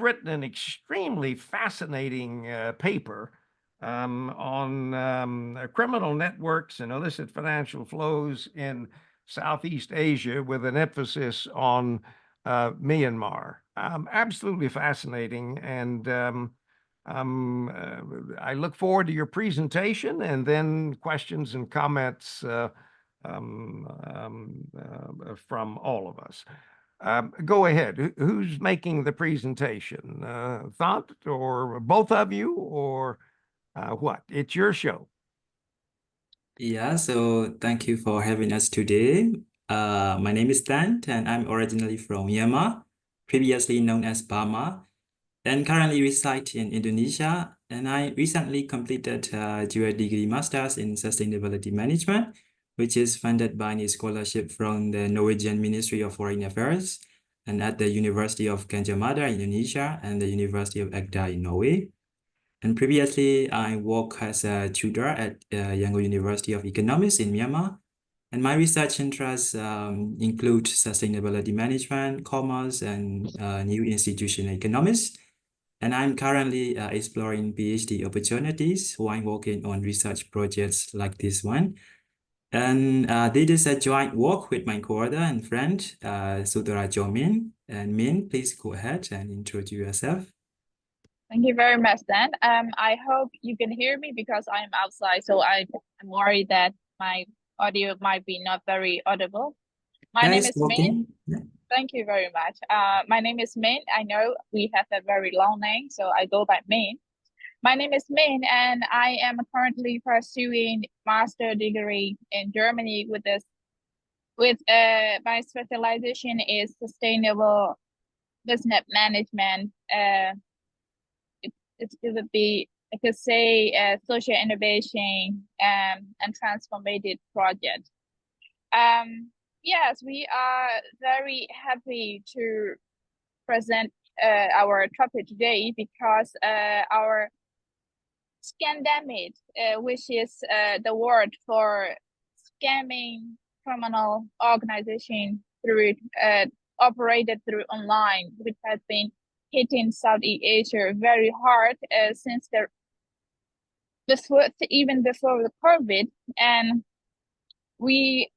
written an extremely fascinating paper on criminal networks and illicit financial flows in Southeast Asia with an emphasis on Myanmar. Absolutely fascinating. And I look forward to your presentation and then questions and comments from all of us. Go ahead. Who's making the presentation? Thant or both of you, or what? It's your show. Yeah, so thank you for having us today. My name is Thant, and I'm originally from Myanmar, previously known as Burma, and currently reside in Indonesia. And I recently completed a dual degree master's in sustainability management, which is funded by a scholarship from the Norwegian Ministry of Foreign Affairs and at the University of Gajah Mada in Indonesia and the University of Agder in Norway. And previously, I worked as a tutor at Yale University of Economics in Myanmar. And my research interests include sustainability management, commerce, and new institutional economics. And I'm currently exploring PhD opportunities while working on research projects like this one. And this is a joint work with my co-author and friend, Thura Zan. And Min, please go ahead and introduce yourself. Thank you very much, Dan. I hope you can hear me because I'm outside, so I'm worried that my audio might be not very audible. My name is Min. Yeah. Thank you very much. My name is Min. I know we have a very long name, so I go by Min. My name is Min, and I am currently pursuing master degree in Germany with my specialization is sustainable business management. It would be, I could say, social innovation and transformative project. Yes, we are very happy to present our topic today because our scandemic, which is the word for scamming criminal organization through operated through online, which has been hitting Southeast Asia very hard since even before the COVID, and we,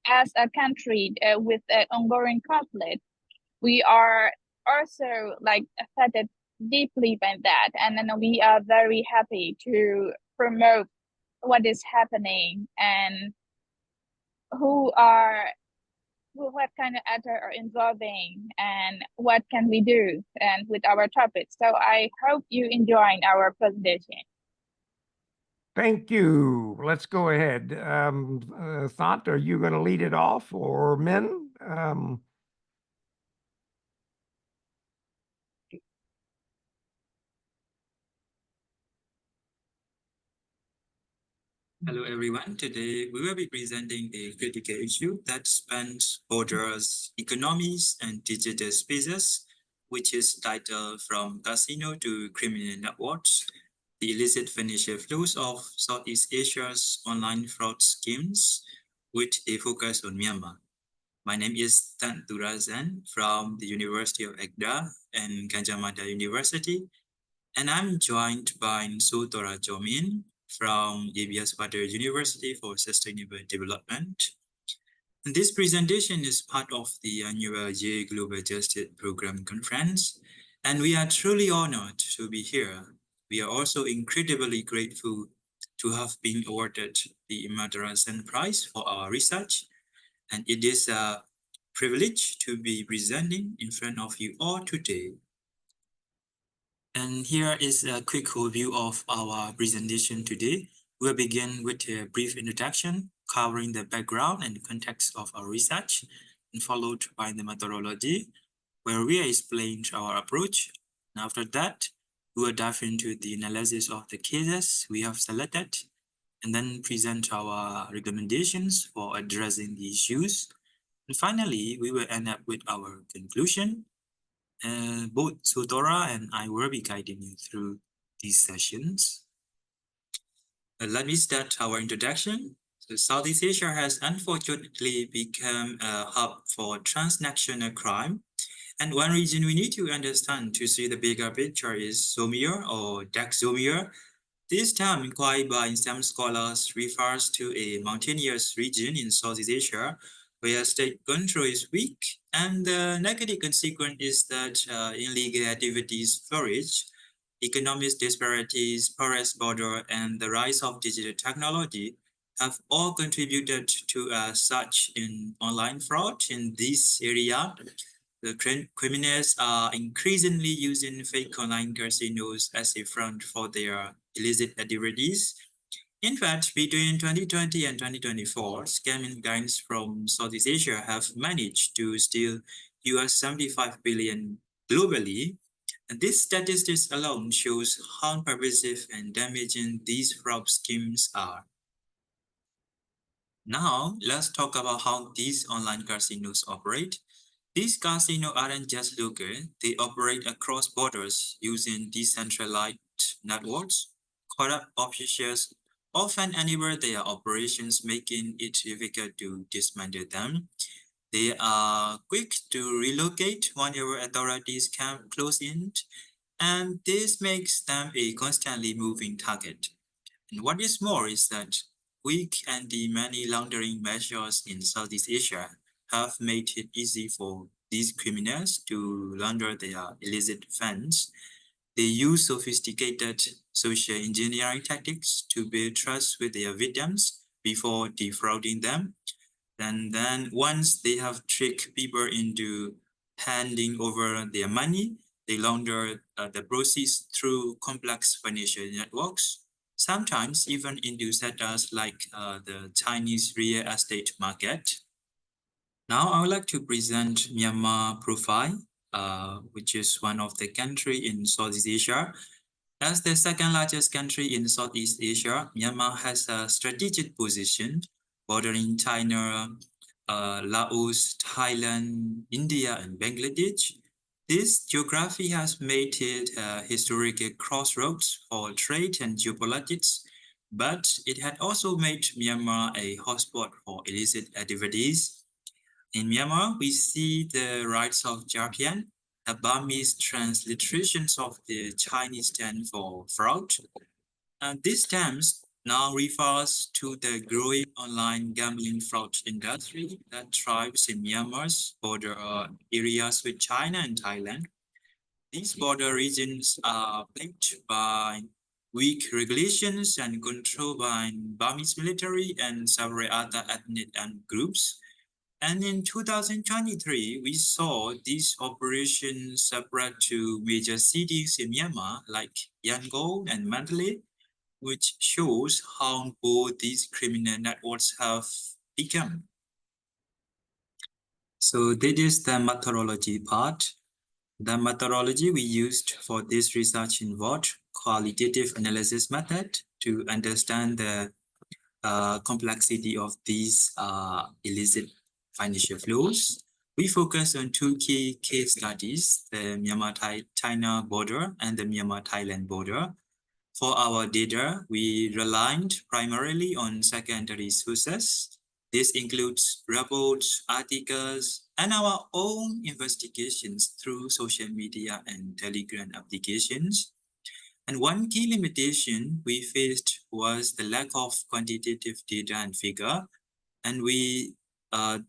as a country with an ongoing conflict, we are also like affected deeply by that, and then we are very happy to promote what is happening and what kind of actors are involving and what can we do and with our topic. So I hope you enjoying our presentation. Thank you. Let's go ahead. Thant, are you going to lead it off, or Min? Hello, everyone. Today, we will be presenting a critical issue that spans borders, economies, and digital spaces, which is titled From Casino to Criminal Networks, the illicit financial flows of Southeast Asia's online fraud schemes, with a focus on Myanmar. My name is Thant Thura Zan from the University of Agder and Gajah Mada University, and I'm joined by Thura Zan from Yale University for Sustainable Development. And this presentation is part of the annual Yale Global Justice Program Conference, and we are truly honored to be here. We are also incredibly grateful to have been awarded the MODERATOR Prize for our research, and it is a privilege to be presenting in front of you all today. And here is a quick overview of our presentation today. We'll begin with a brief introduction covering the background and context of our research, and followed by the methodology, where we explain our approach. And after that, we will dive into the analysis of the cases we have selected, and then present our recommendations for addressing the issues. And finally, we will end up with our conclusion. Both Thura and I will be guiding you through these sessions. Let me start our introduction. So Southeast Asia has unfortunately become a hub for transnational crime, And one reason we need to understand to see the bigger picture is zoomier or taxomier. This term, coined by some scholars, refers to a mountainous region in Southeast Asia where state control is weak, and the negative consequence is that illegal activities flourish. Economic disparities, porous border, and the rise of digital technology have all contributed to a surge in online fraud in this area. The criminals are increasingly using fake online casinos as a front for their illicit activities. In fact, between 2020 and 2024, scamming gangs from Southeast Asia have managed to steal US 75 billion globally. And this statistics alone shows how pervasive and damaging these fraud schemes are. Now, let's talk about how these online casinos operate. These casinos aren't just local, they operate across borders using decentralized networks. Corrupt officials often enable their operations, making it difficult to dismantle them. They are quick to relocate whenever authorities come close in, and this makes them a constantly moving target. And what is more is that weak anti-money laundering measures in Southeast Asia have made it easy for these criminals to launder their illicit funds. They use sophisticated social engineering tactics to build trust with their victims before defrauding them. And then once they have tricked people into handing over their money, they launder the proceeds through complex financial networks, sometimes even into sectors like the Chinese real estate market. Now I would like to present Myanmar profile, which is one of the country in Southeast Asia. As the second largest country in Southeast Asia, Myanmar has a strategic position bordering China, Laos, Thailand, India, and Bangladesh. This geography has made it a historical crossroads for trade and geopolitics, but it had also made Myanmar a hotspot for illicit activities. In Myanmar, we see the rise of Japian, a Burmese transliteration of the Chinese term for fraud. And this term now refers to the growing online gambling fraud industry that thrives in Myanmar's border areas with China and Thailand. These border regions are plagued by weak regulations and control by Burmese military and several other ethnic groups. And in 2023, we saw these operations spread to major cities in Myanmar like Yangon and Mandalay, which shows how bold these criminal networks have become. So this is the methodology part. The methodology we used for this research involved qualitative analysis method to understand the complexity of these illicit financial flows. We focus on two key case studies, the Myanmar-China border and the Myanmar-Thailand border. For our data, we relied primarily on secondary sources. This includes reports, articles, and our own investigations through social media and Telegram applications. And one key limitation we faced was the lack of quantitative data and figure. And we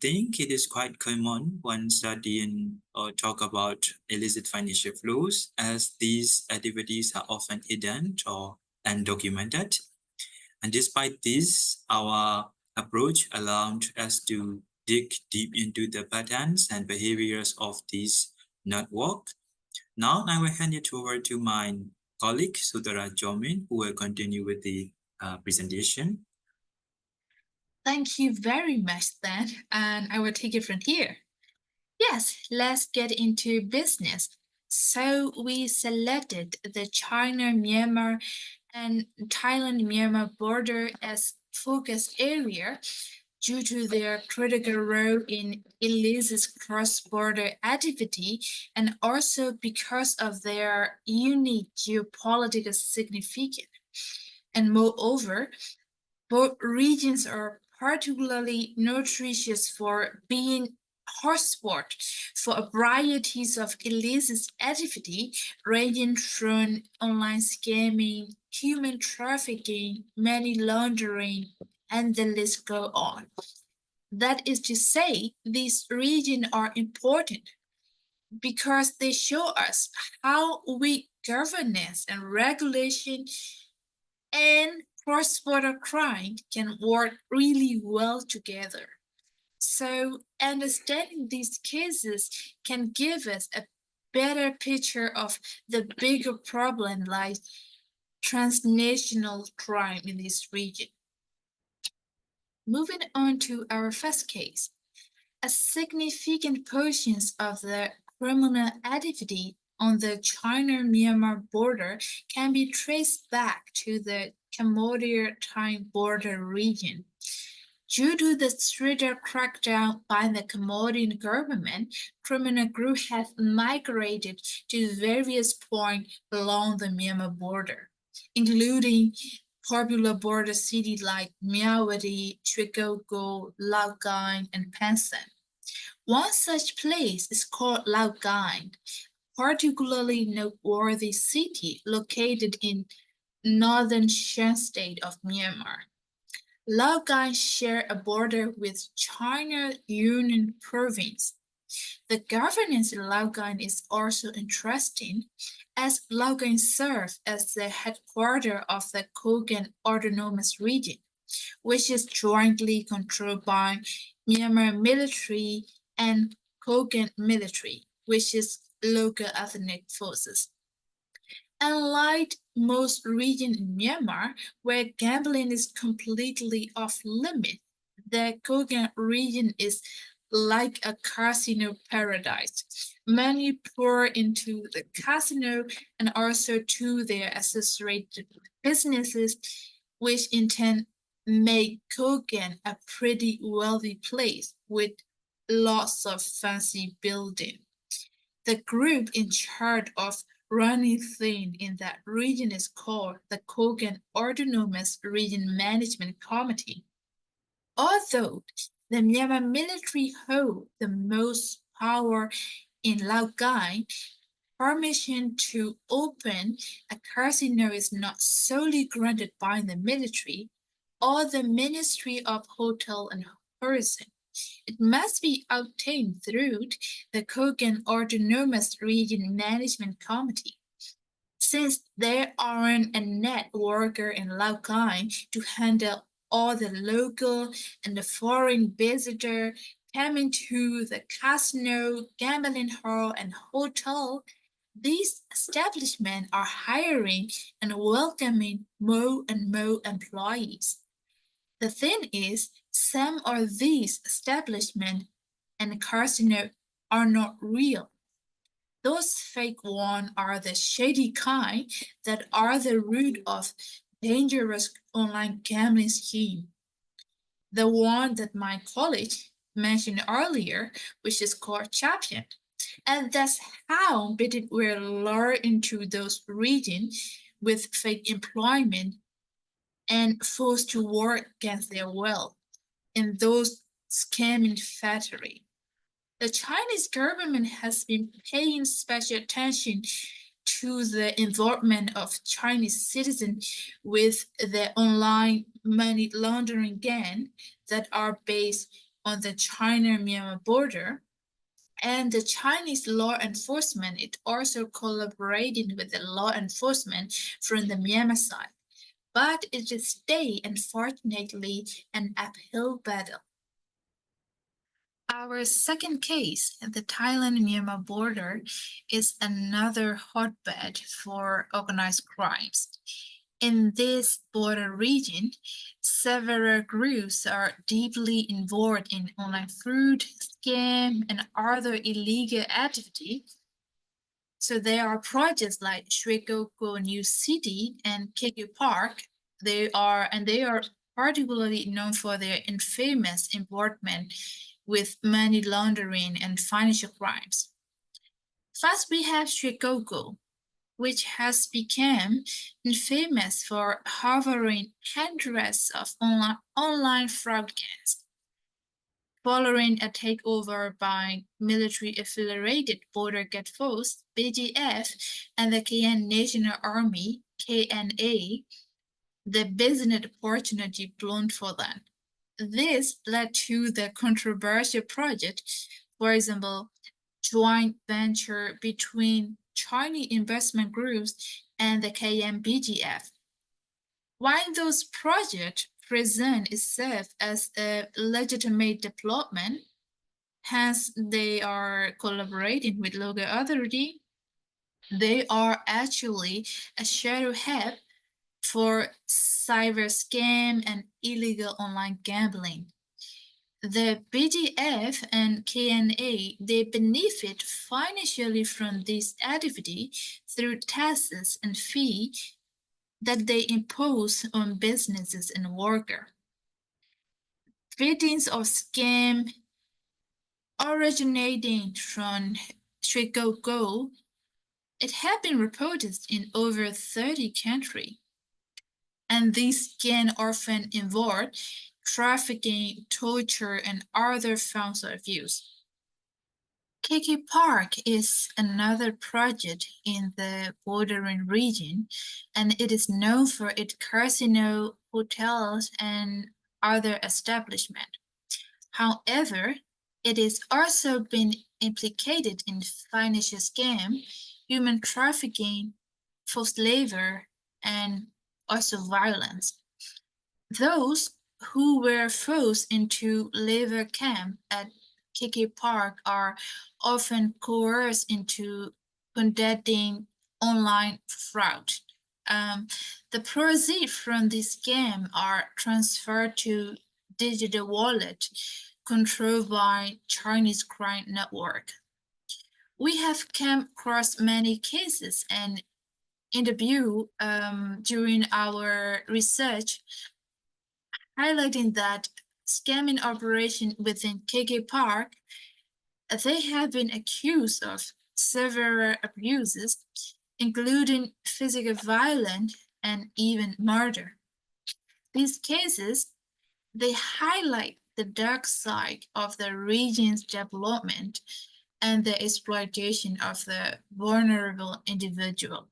think it is quite common when studying or talk about illicit financial flows, as these activities are often hidden or undocumented. And despite this, our approach allowed us to dig deep into the patterns and behaviors of these networks. Now I will hand it over to my colleague, Thura Zan, who will continue with the presentation. Thank you very much, Thant, and I will take it from here. Yes, let's get into business. So we selected the China-Myanmar and Thailand-Myanmar border as focus area due to their critical role in illicit cross-border activity and also because of their unique geopolitical significance. And moreover, both regions are particularly nutritious for being hotspot for varieties of illicit activity ranging from online scamming, human trafficking, money laundering, and the list go on. That is to say, these regions are important because they show us how weak governance and regulation and cross-border crime can work really well together. So understanding these cases can give us a better picture of the bigger problem like transnational crime in this region. Moving on to our first case, a significant portion of the criminal activity on the China-Myanmar border can be traced back to the Cambodia Thai border region. Due to the stricter crackdown by the Cambodian government, criminal groups have migrated to various points along the Myanmar border, including popular border cities like Myawaddy, Chikogo, Laogai, and Pansan. One such place is called Laogai, particularly noteworthy city located in northern Shan state of Myanmar. Laogai share a border with China Yunnan province. The governance in Laogai is also interesting, as Laogai serves as the headquarters of the Kogan Autonomous Region, which is jointly controlled by Myanmar military and Kogan military, which is local ethnic forces. Unlike most regions in Myanmar, where gambling is completely off limit, the Kogan region is like a casino paradise. Many pour into the casino and also to their associated businesses, which in turn make Kogan a pretty wealthy place with lots of fancy buildings. The group in charge of running things in that region is called the Kogan Autonomous Region Management Committee. Although the Myanmar military hold the most power in Laogai, permission to open a casino is not solely granted by the military or the Ministry of Hotel and Tourism. It must be obtained through the Kogan Autonomous Region Management Committee. Since there aren't enough workers in Laogai to handle all the local and the foreign visitors coming to the casino, gambling hall, and hotel, these establishments are hiring and welcoming more and more employees. The thing is, some of these establishments and casinos are not real. Those fake ones are the shady kind that are the root of dangerous online gambling scheme. The one that my colleague mentioned earlier, which is called Champion. And that's how people were lured into those regions with fake employment and forced to work against their will in those scamming factories. The Chinese government has been paying special attention to the involvement of Chinese citizens with the online money laundering gang that are based on the China-Myanmar border. And the Chinese law enforcement is also collaborating with the law enforcement from the Myanmar side. But it is still, unfortunately, an uphill battle. Our second case, the Thailand-Myanmar border, is another hotbed for organized crimes. In this border region, several groups are deeply involved in online fraud, scam, and other illegal activity. So there are projects like Chikogo New City and Kyaw Park. They are particularly known for their infamous involvement with money laundering and financial crimes. First, we have Chikogo, which has become infamous for harboring hundreds of online fraud gangs. following a takeover by military-affiliated Border Guard Force (BGF) and the Kyan National Army (KNA), the business opportunity bloomed for them. This led to the controversial project, for example, joint venture between Chinese investment groups and the KN-BGF. While those projects present itself as a legitimate development, hence they are collaborating with local authority, they are actually a shadow hub for cyber scam and illegal online gambling. The BGF and KNA, they benefit financially from this activity through taxes and fees that they impose on businesses and workers. Victims of scam originating from coequal, it have been reported in over 30 countries. And these scams often involve trafficking, torture, and other forms of abuse. KK Park is another project in the bordering region, and it is known for its casino, hotels, and other establishments. However, it has also been implicated in financial scam, human trafficking, forced labor, and also violence. Those who were forced into labor camp at KK Park are often coerced into conducting online fraud. The proceeds from this scam are transferred to digital wallet controlled by Chinese crime network. We have come across many cases and interview during our research, highlighting that scamming operation within KK Park, they have been accused of several abuses, including physical violence and even murder. These cases, they highlight the dark side of the region's development and the exploitation of the vulnerable individual.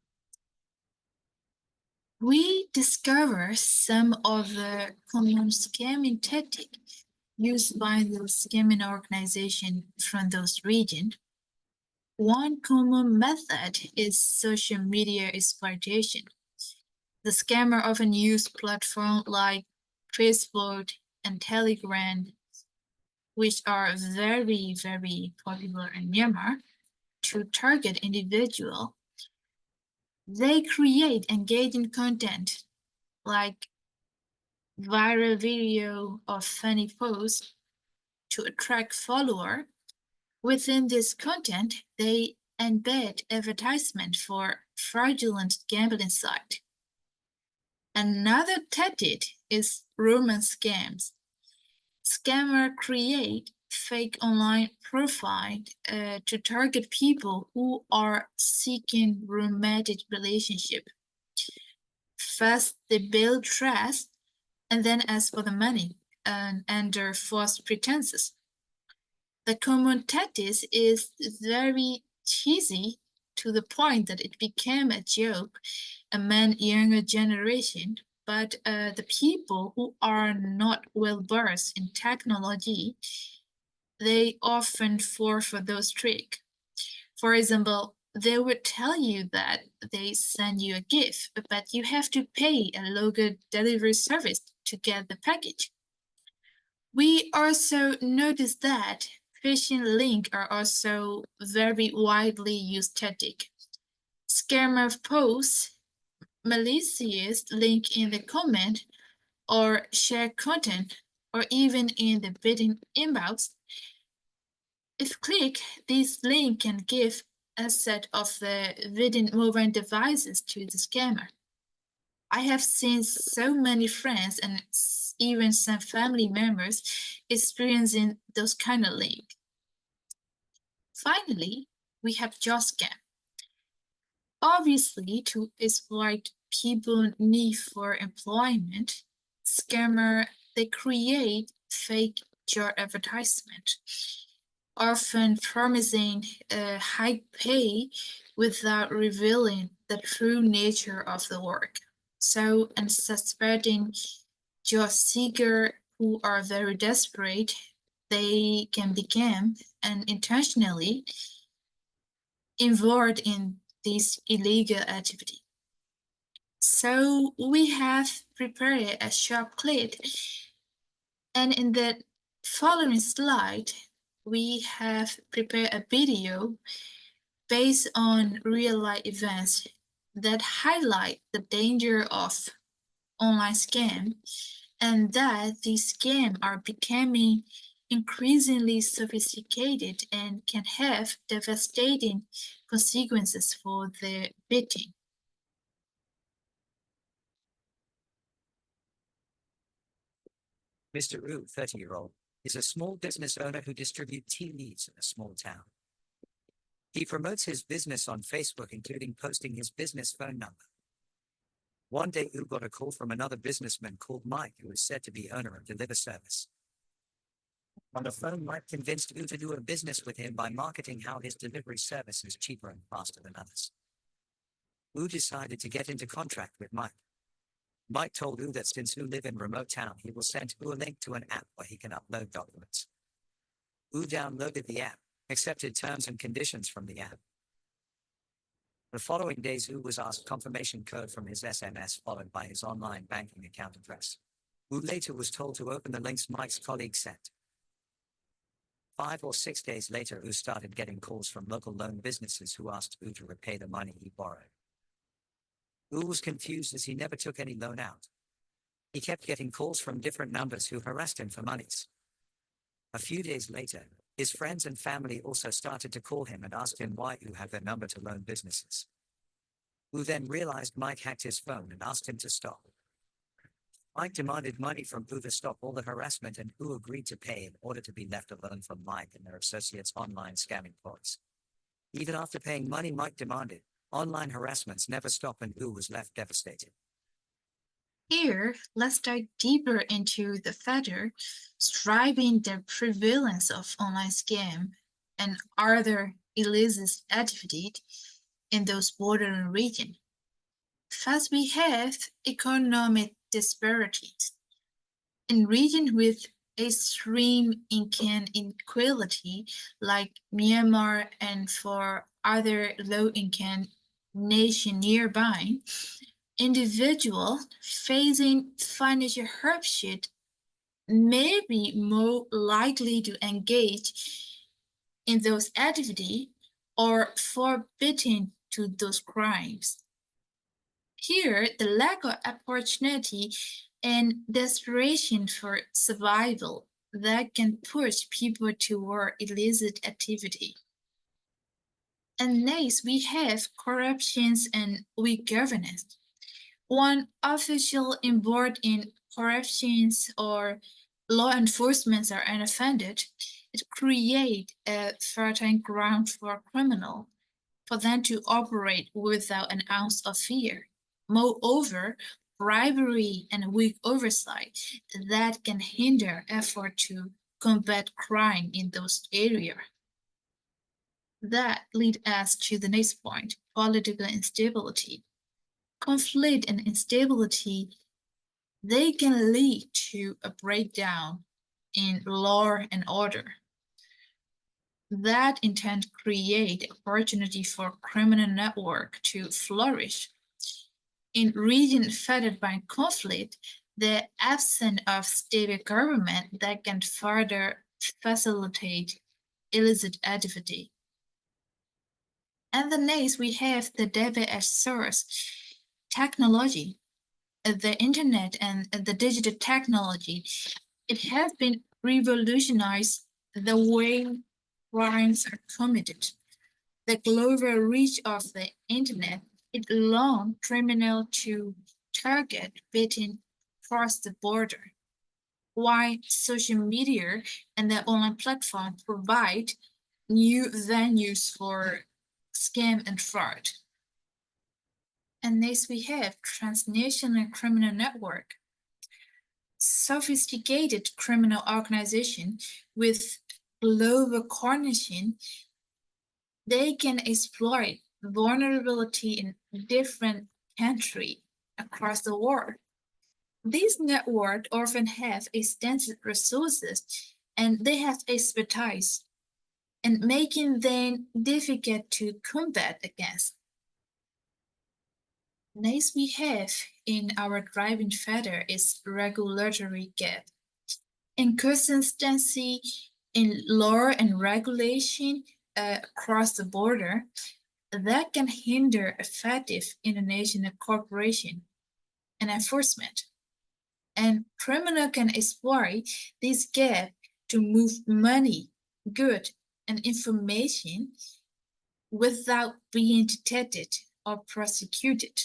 We discover some of the common scamming tactics used by the scamming organization from those regions. One common method is social media exploitation. The scammer often use platforms like Facebook and Telegram, which are very, very popular in Myanmar, to target individuals. They create engaging content like viral video or funny posts to attract followers. Within this content, they embed advertisement for fraudulent gambling sites. Another tactic is romance scams. Scammers create fake online profiles to target people who are seeking romantic relationship. First, they build trust and then ask for the money under false pretenses. The common tactic is very cheesy to the point that it became a joke among younger generation, but the people who are not well versed in technology, they often fall for those tricks. For example, they would tell you that they send you a gift, but you have to pay a local delivery service to get the package. We also noticed that phishing links are also very widely used tactic. Scammer posts malicious link in the comment or share content or even in the bidding inbox. If clicked, this link can give a set of the bidding mobile devices to the scammer. I have seen so many friends and even some family members experiencing those kind of links. Finally, we have job scam. Obviously, to exploit people's need for employment, scammers, they create fake job advertisement, often promising high pay without revealing the true nature of the work. So, unsuspecting job seekers who are very desperate, they can become unintentionally involved in this illegal activity. So we have prepared a short clip, and in the following slide, we have prepared a video based on real-life events that highlight the danger of online scam and that these scams are becoming increasingly sophisticated and can have devastating consequences for the victim. Mr. Wu, 30-year-old, is a small business owner who distributes tea leaves in a small town. He promotes his business on Facebook, including posting his business phone number. One day, Wu got a call from another businessman called Mike, who is said to be owner of Deliver Service. On the phone, Mike convinced Wu to do a business with him by marketing how his delivery service is cheaper and faster than others. Wu decided to get into contract with Mike. Mike told Wu that since Wu live in remote town, he will send Wu a link to an app where he can upload documents. Wu downloaded the app, accepted terms and conditions from the app. The following days, Wu was asked confirmation code from his SMS, followed by his online banking account address. Wu later was told to open the links Mike's colleague sent. 5 or 6 days later, Wu started getting calls from local loan businesses who asked Wu to repay the money he borrowed. Wu was confused as he never took any loan out. He kept getting calls from different numbers who harassed him for monies. A few days later, his friends and family also started to call him and asked him why Wu had their number to loan businesses. Wu then realized Mike hacked his phone and asked him to stop. Mike demanded money from Wu to stop all the harassment, and Wu agreed to pay in order to be left alone from Mike and their associates' online scamming ploys. Even after paying money Mike demanded, online harassments never stopped and Wu was left devastated. Here, let's dive deeper into the factor driving the prevalence of online scam and other illicit activities in those bordering regions. First, we have economic disparities. In regions with extreme income inequality, like Myanmar and for other low-income nations nearby, individuals facing financial hardship may be more likely to engage in those activities or forbidden to those crimes. Here, the lack of opportunity and desperation for survival that can push people toward illicit activity. And next, we have corruptions and weak governance. One official involved in corruptions or law enforcement are unoffended, it creates a fertile ground for criminals for them to operate without an ounce of fear. Moreover, bribery and weak oversight that can hinder effort to combat crime in those areas. That leads us to the next point, political instability. Conflict and instability, they can lead to a breakdown in law and order. That in turn create opportunity for criminal network to flourish. In regions affected by conflict, the absence of stable government that can further facilitate illicit activity. And the next, we have the double-edged sword technology. The internet and the digital technology, it has been revolutionized the way crimes are committed. The global reach of the internet, it allows criminals to target victims across the border, while social media and the online platform provide new venues for scam and fraud. And next we have transnational criminal network. sophisticated criminal organization with global coordination, they can exploit vulnerability in different countries across the world. These networks often have extensive resources and they have expertise, and making them difficult to combat against. Next we have in our driving factor is regulatory gap. Inconsistency in law and regulation across the border that can hinder effective international cooperation and enforcement. And criminals can exploit this gap to move money, goods, and information without being detected or prosecuted.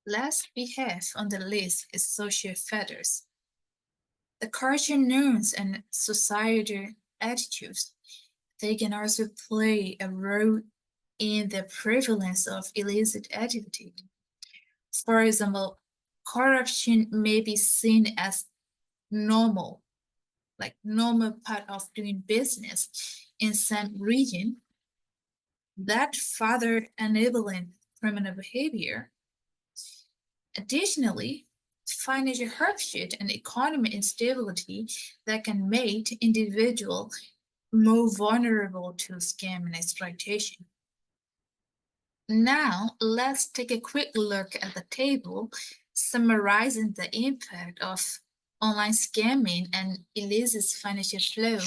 Last we have on the list is social factors. The cultural norms and societal attitudes, they can also play a role in the prevalence of illicit activity. For example, corruption may be seen as normal, like normal part of doing business in some region, that further enabling criminal behavior. Additionally, financial hardship and economic instability that can make individuals more vulnerable to scam and exploitation. Now, let's take a quick look at the table summarizing the impact of online scamming and illicit financial flow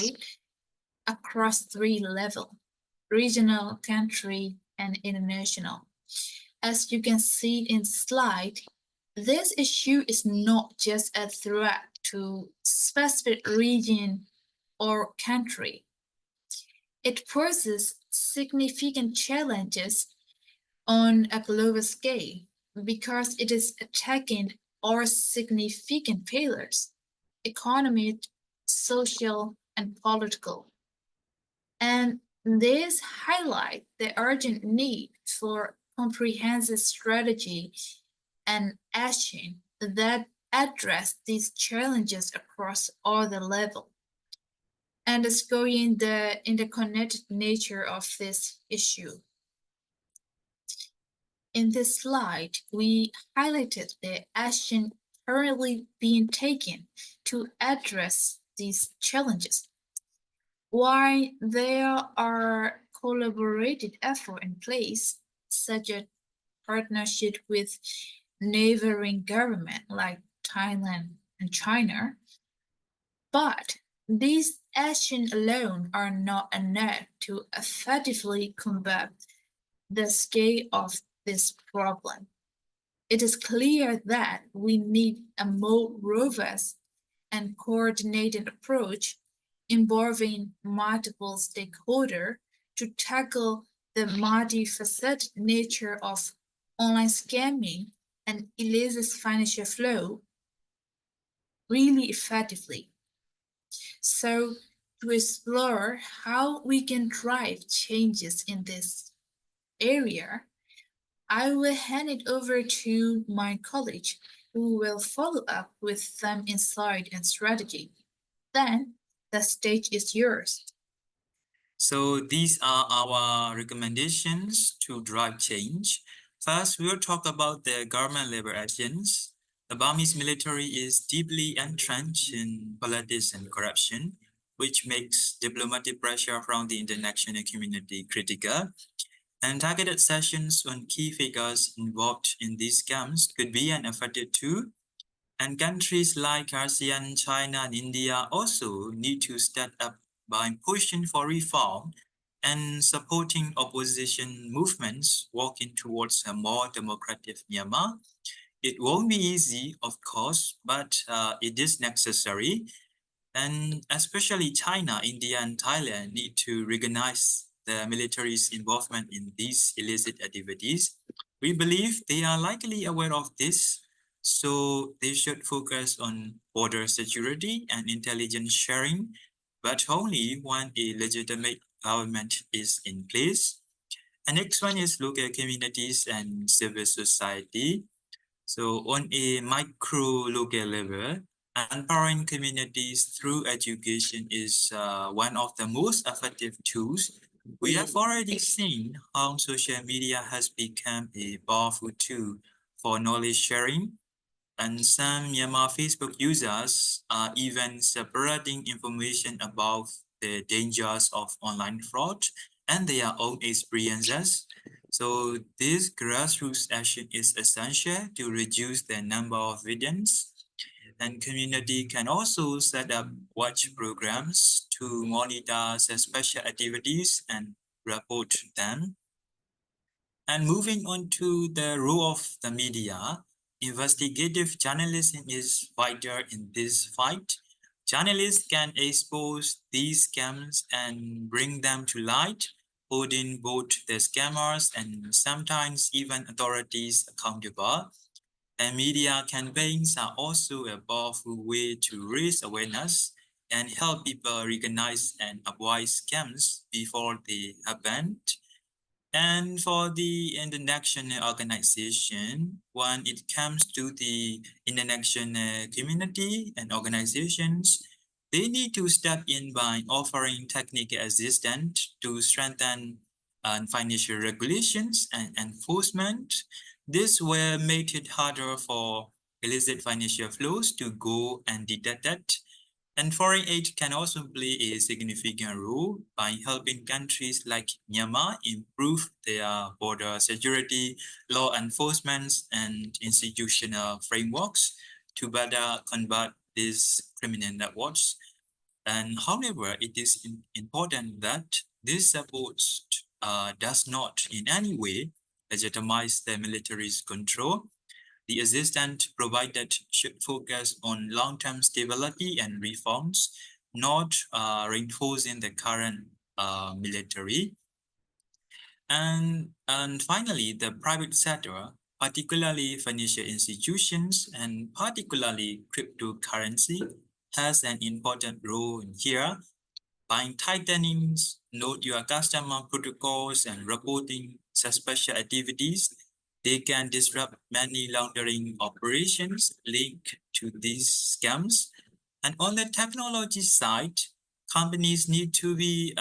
across 3 levels: regional, country, and international. As you can see in the slide, this issue is not just a threat to specific region or country. It poses significant challenges on a global scale because it is attacking all significant pillars: economic, social, and political. And this highlights the urgent need for comprehensive strategy and action that address these challenges across all the levels, underscoring the interconnected nature of this issue. In this slide, we highlighted the action currently being taken to address these challenges. While there are collaborated efforts in place, such as partnership with neighboring governments like Thailand and China, but these actions alone are not enough to effectively combat the scale of this problem. It is clear that we need a more robust and coordinated approach involving multiple stakeholders to tackle the multifaceted nature of online scamming and illicit financial flow really effectively. So, to explore how we can drive changes in this area, I will hand it over to my colleague who will follow up with some insight and strategy. Then the stage is yours. So these are our recommendations to drive change. First, we'll talk about the government level actions. The Burmese military is deeply entrenched in politics and corruption, which makes diplomatic pressure from the international community critical. And targeted sessions on key figures involved in these scams could be an effective tool. And countries like Eissien, China, and India also need to step up by pushing for reform and supporting opposition movements working towards a more democratic Myanmar. It won't be easy, of course, but it is necessary. And especially China, India, and Thailand need to recognize the military's involvement in these illicit activities. We believe they are likely aware of this, so they should focus on border security and intelligence sharing, but only when a legitimate government is in place. And next one is local communities and civil society. So on a micro local level, empowering communities through education is one of the most effective tools. We have already seen how social media has become a powerful tool for knowledge sharing, and some Myanmar Facebook users are even separating information about the dangers of online fraud and their own experiences. So this grassroots action is essential to reduce the number of victims, and community can also set up watch programs to monitor suspicious activities and report them. And moving on to the role of the media, investigative journalism is vital in this fight. Journalists can expose these scams and bring them to light, holding both the scammers and sometimes even authorities accountable. And media campaigns are also a powerful way to raise awareness and help people recognize and avoid scams before they happen. And for the international organization, when it comes to the international community and organizations, they need to step in by offering technical assistance to strengthen financial regulations and enforcement. This will make it harder for illicit financial flows to go undetected. And foreign aid can also play a significant role by helping countries like Myanmar improve their border security, law enforcement, and institutional frameworks to better combat these criminal networks. And however, it is important that this support does not in any way legitimize the military's control. The assistance provided should focus on long-term stability and reforms, not reinforcing the current military. And finally, the private sector, particularly financial institutions and particularly cryptocurrency, has an important role in here. By tightening know your customer protocols and reporting suspicious activities, they can disrupt many laundering operations linked to these scams. And on the technology side, companies need to be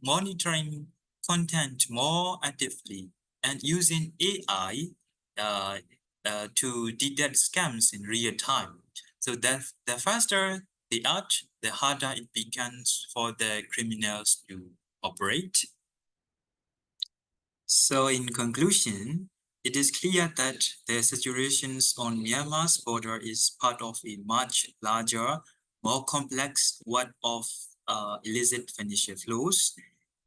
monitoring content more actively and using AI to detect scams in real time. So that the faster they act, the harder it becomes for the criminals to operate. So in conclusion, it is clear that the situations on Myanmar's border is part of a much larger, more complex web of illicit financial flows.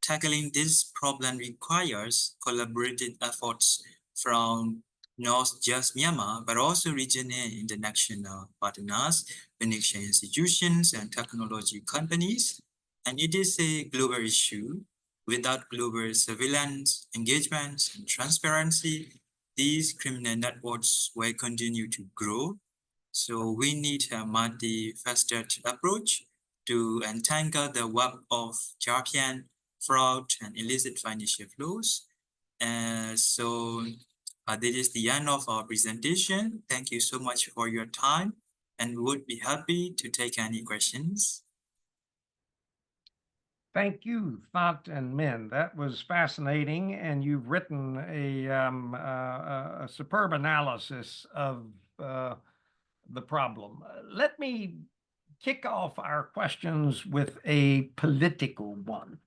Tackling this problem requires collaborative efforts from not just Myanmar, but also regional and international partners, financial institutions, and technology companies. And it is a global issue. Without global surveillance, engagement, and transparency, these criminal networks will continue to grow. So we need a multifaceted approach to untangle the web of champion, fraud, and illicit financial flows. So this is the end of our presentation. Thank you so much for your time, and would be happy to take any questions. Thank you, Thant and Min. That was fascinating, and you've written a superb analysis of the problem. Let me kick off our questions with a political one.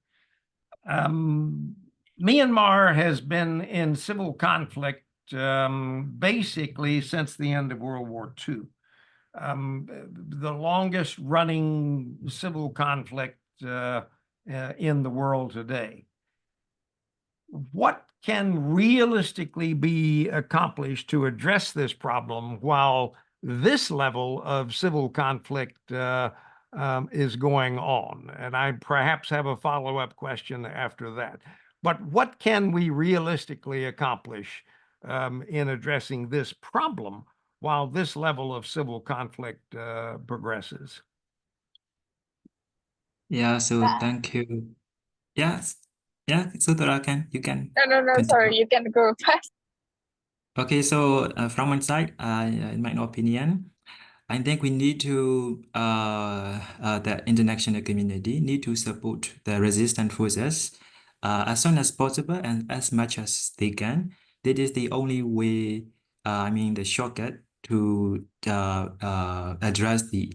Myanmar has been in civil conflict basically since the end of World War II. The longest running civil conflict in the world today. What can realistically be accomplished to address this problem while this level of civil conflict is going on? And I perhaps have a follow-up question after that. But what can we realistically accomplish in addressing this problem while this level of civil conflict progresses? Yeah, so thank you. Yes. Yeah, so Thura you can No, continue. sorry, you can go fast. Okay, so from my side, in my opinion, I think we need to the international community need to support the resistance forces as soon as possible and as much as they can. That is the only way. I mean, the shortcut to address the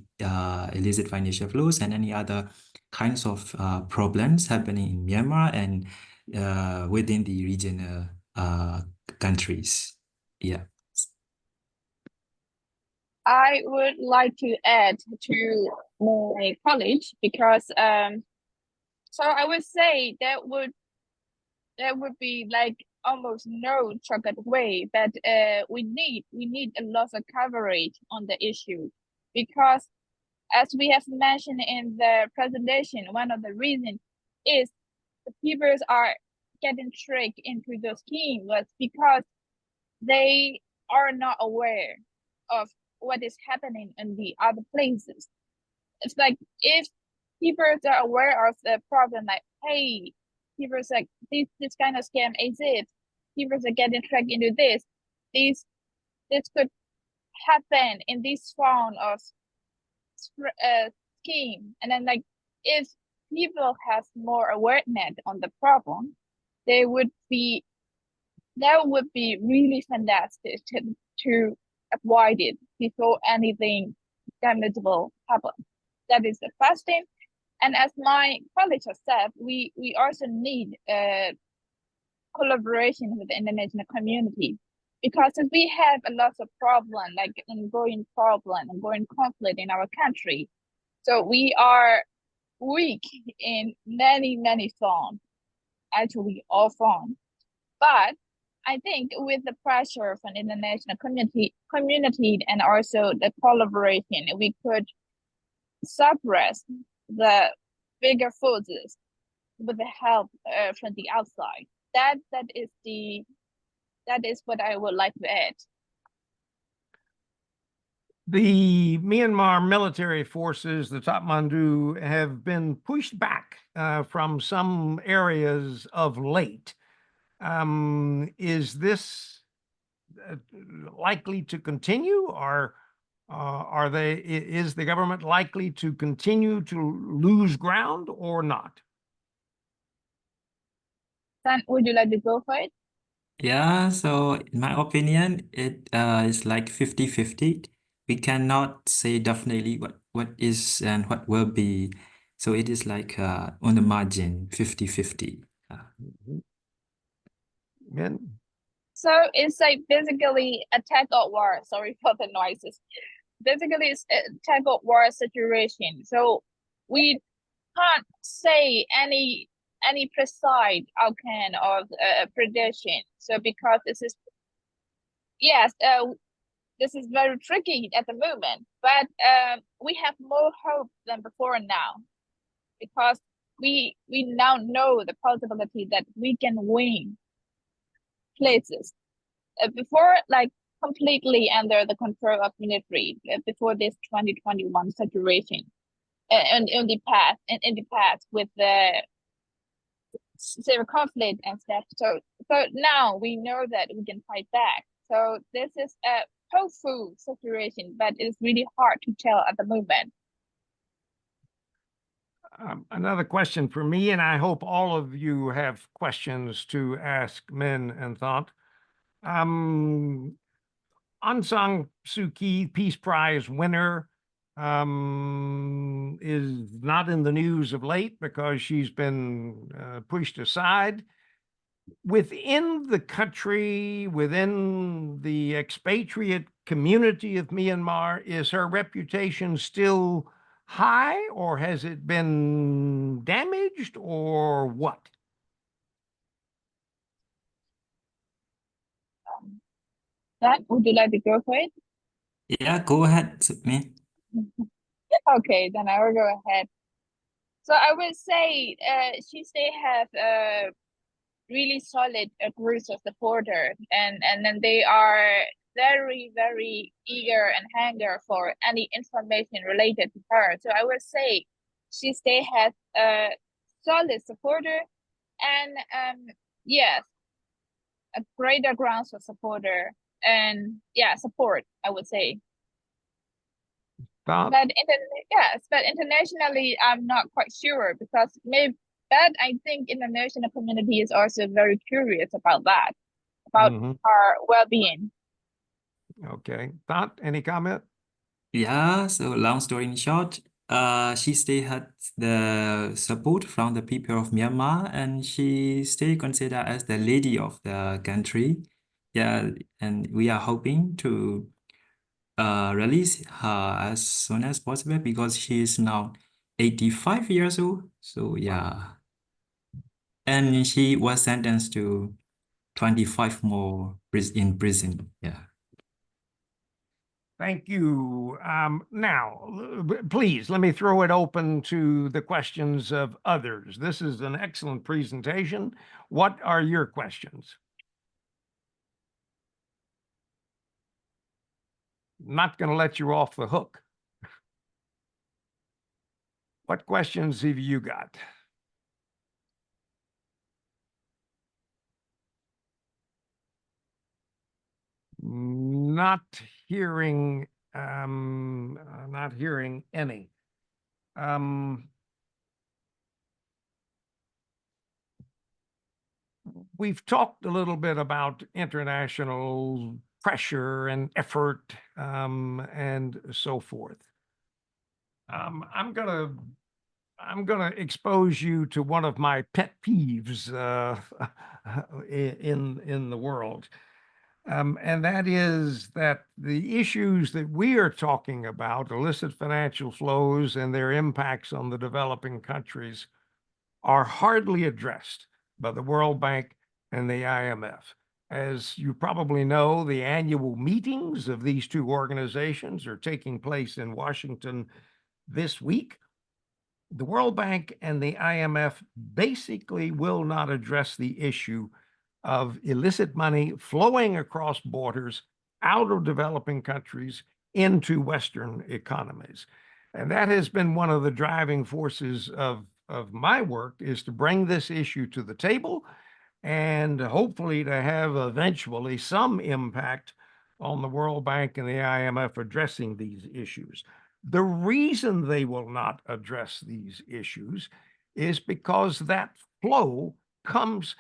illicit financial flows and any other kinds of problems happening in Myanmar and within the regional countries. Yeah. I would like to add to my college because so I would say that would be like almost no shortcut way, but we need a lot of coverage on the issue because as we have mentioned in the presentation, one of the reasons is the people are getting tricked into the scheme was because they are not aware of what is happening in the other places. It's like if people are aware of the problem, like, hey, people are like this kind of scam exists, people are getting tracked into this could happen in this form of scheme. And then like if people have more awareness on the problem, that would be really fantastic to avoid it before anything damageable happens. That is the first thing. And as my colleague has said, we also need collaboration with the international community because we have a lot of problem, like ongoing conflict in our country. So we are weak in many forms, actually all forms. But I think with the pressure from the international community and also the collaboration, we could suppress the bigger forces with the help from the outside. That is what I would like to add. The Myanmar military forces, the Tatmadaw, have been pushed back from some areas of late. Is this likely to continue, or is the government likely to continue to lose ground or not? San, would you like to go for it? Yeah, so in my opinion, it is like 50-50. We cannot say definitely what is and what will be. So it is like on the margin, 50-50. Men? So it's like basically a tug of war. Sorry for the noises. Basically, it's a tug of war situation. So we can't say any precise outcome of prediction. So because this is this is very tricky at the moment, but we have more hope than before now because we now know the possibility that we can win places before, like completely under the control of military before this 2021 situation and in the past with the severe conflict and stuff. So now we know that we can fight back. So this is a hopeful situation, but it's really hard to tell at the moment. Another question for me, and I hope all of you have questions to ask Min and Thant. Aung San Suu Kyi, Peace Prize winner, is not in the news of late because she's been pushed aside. Within the country, within the expatriate community of Myanmar, is her reputation still high, or has it been damaged, or what? Dan, would you like to go for it? Yeah, go ahead, me. Okay, then I will go ahead. So I would say she still have a really solid group of supporters, and then they are very eager and hunger for any information related to her. So I would say she still has a solid supporter, And yes, a greater grounds for supporter and support, I would say. Thought? But internationally, I'm not quite sure but I think international community is also very curious about that, about our well-being. Okay. Thought, any comment? Yeah, so long story in short, she still had the support from the people of Myanmar, and she still considered as the lady of the country. Yeah, and we are hoping to release her as soon as possible because she is now 85 years old. So yeah, and she was sentenced to 25 more in prison. Yeah. Thank you. Now, please, let me throw it open to the questions of others. This is an excellent presentation. What are your questions? Not going to let you off the hook. What questions have you got? Not hearing any. We've talked a little bit about international pressure and effort and so forth. I'm gonna expose you to one of my pet peeves in the world. And that is that the issues that we are talking about, illicit financial flows and their impacts on the developing countries, are hardly addressed by the World Bank and the IMF. As you probably know, the annual meetings of these two organizations are taking place in Washington this week. The World Bank and the IMF basically will not address the issue of illicit money flowing across borders out of developing countries into Western economies. And that has been one of the driving forces of my work, is to bring this issue to the table and hopefully to have eventually some impact on the World Bank and the IMF addressing these issues. The reason they will not address these issues is because that flow comes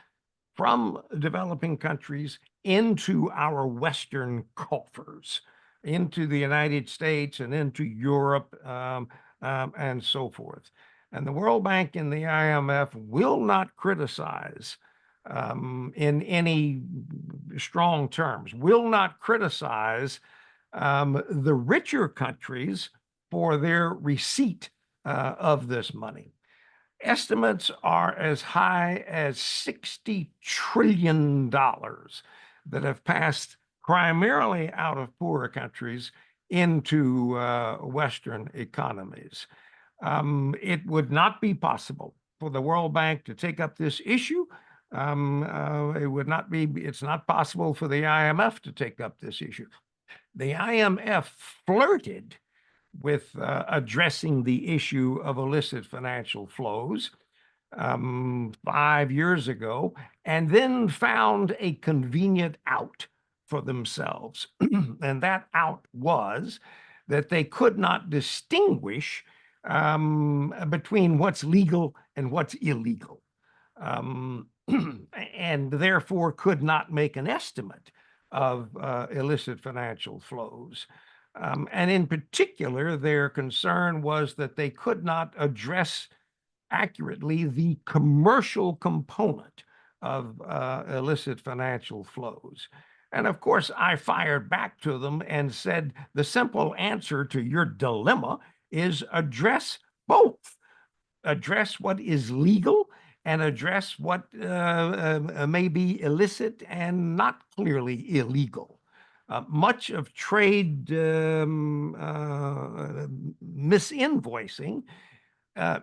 from developing countries into our Western coffers, into the United States and into Europe and so forth. And the World Bank and the IMF will not criticize in any strong terms, will not criticize the richer countries for their receipt of this money. Estimates are as high as $60 trillion that have passed primarily out of poorer countries into Western economies. It would not be possible for the World Bank to take up this issue. It's not possible for the IMF to take up this issue. The IMF flirted with addressing the issue of illicit financial flows 5 years ago, and then found a convenient out for themselves. And that out was that they could not distinguish between what's legal and what's illegal, and therefore could not make an estimate of illicit financial flows. And in particular, their concern was that they could not address accurately the commercial component of illicit financial flows. And of course, I fired back to them and said, the simple answer to your dilemma is address both. Address what is legal and address what may be illicit and not clearly illegal. Much of trade misinvoicing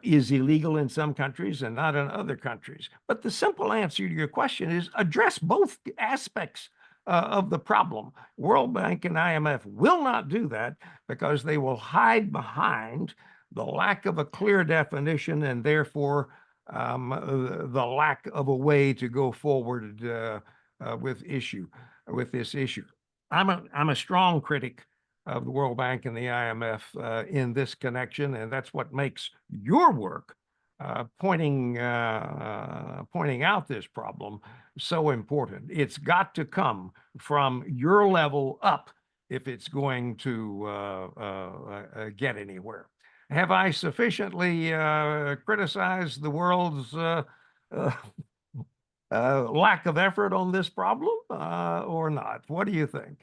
is illegal in some countries and not in other countries. But the simple answer to your question is address both aspects of the problem. World Bank and IMF will not do that because they will hide behind the lack of a clear definition and therefore the lack of a way to go forward with this issue. I'm a strong critic of the World Bank and the IMF in this connection, and that's what makes your work pointing out this problem so important. It's got to come from your level up if it's going to get anywhere. Have I sufficiently criticized the world's lack of effort on this problem or not? What do you think?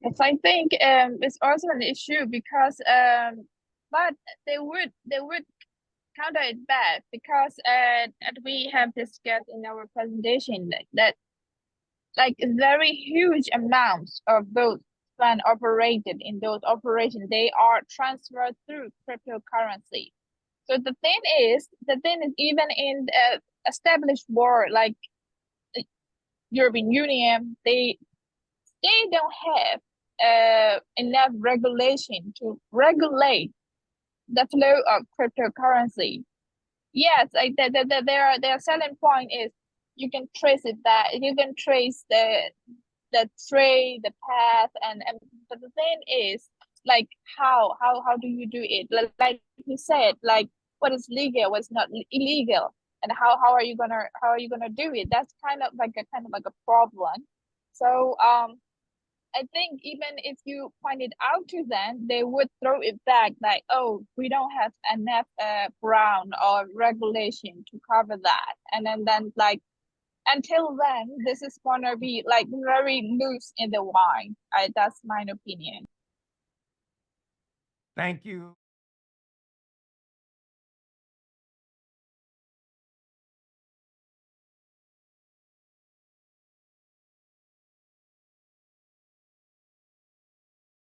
Yes, I think it's also an issue because but they would counter it back because that we have discussed in our presentation that like very huge amounts of those funds operated in those operations, they are transferred through cryptocurrency. So the thing is even in established world like the European Union, they don't have enough regulation to regulate the flow of cryptocurrency. Yes, like their selling point is you can trace it, that you can trace the trade, the path, and but the thing is like how do you do it? Like you said, like what is legal, what's not illegal, and how are you gonna do it? That's kind of like a problem. So I think even if you point it out to them, they would throw it back like, oh, we don't have enough ground or regulation to cover that. And then like, until then, this is gonna be like very loose in the wine. That's my opinion. Thank you.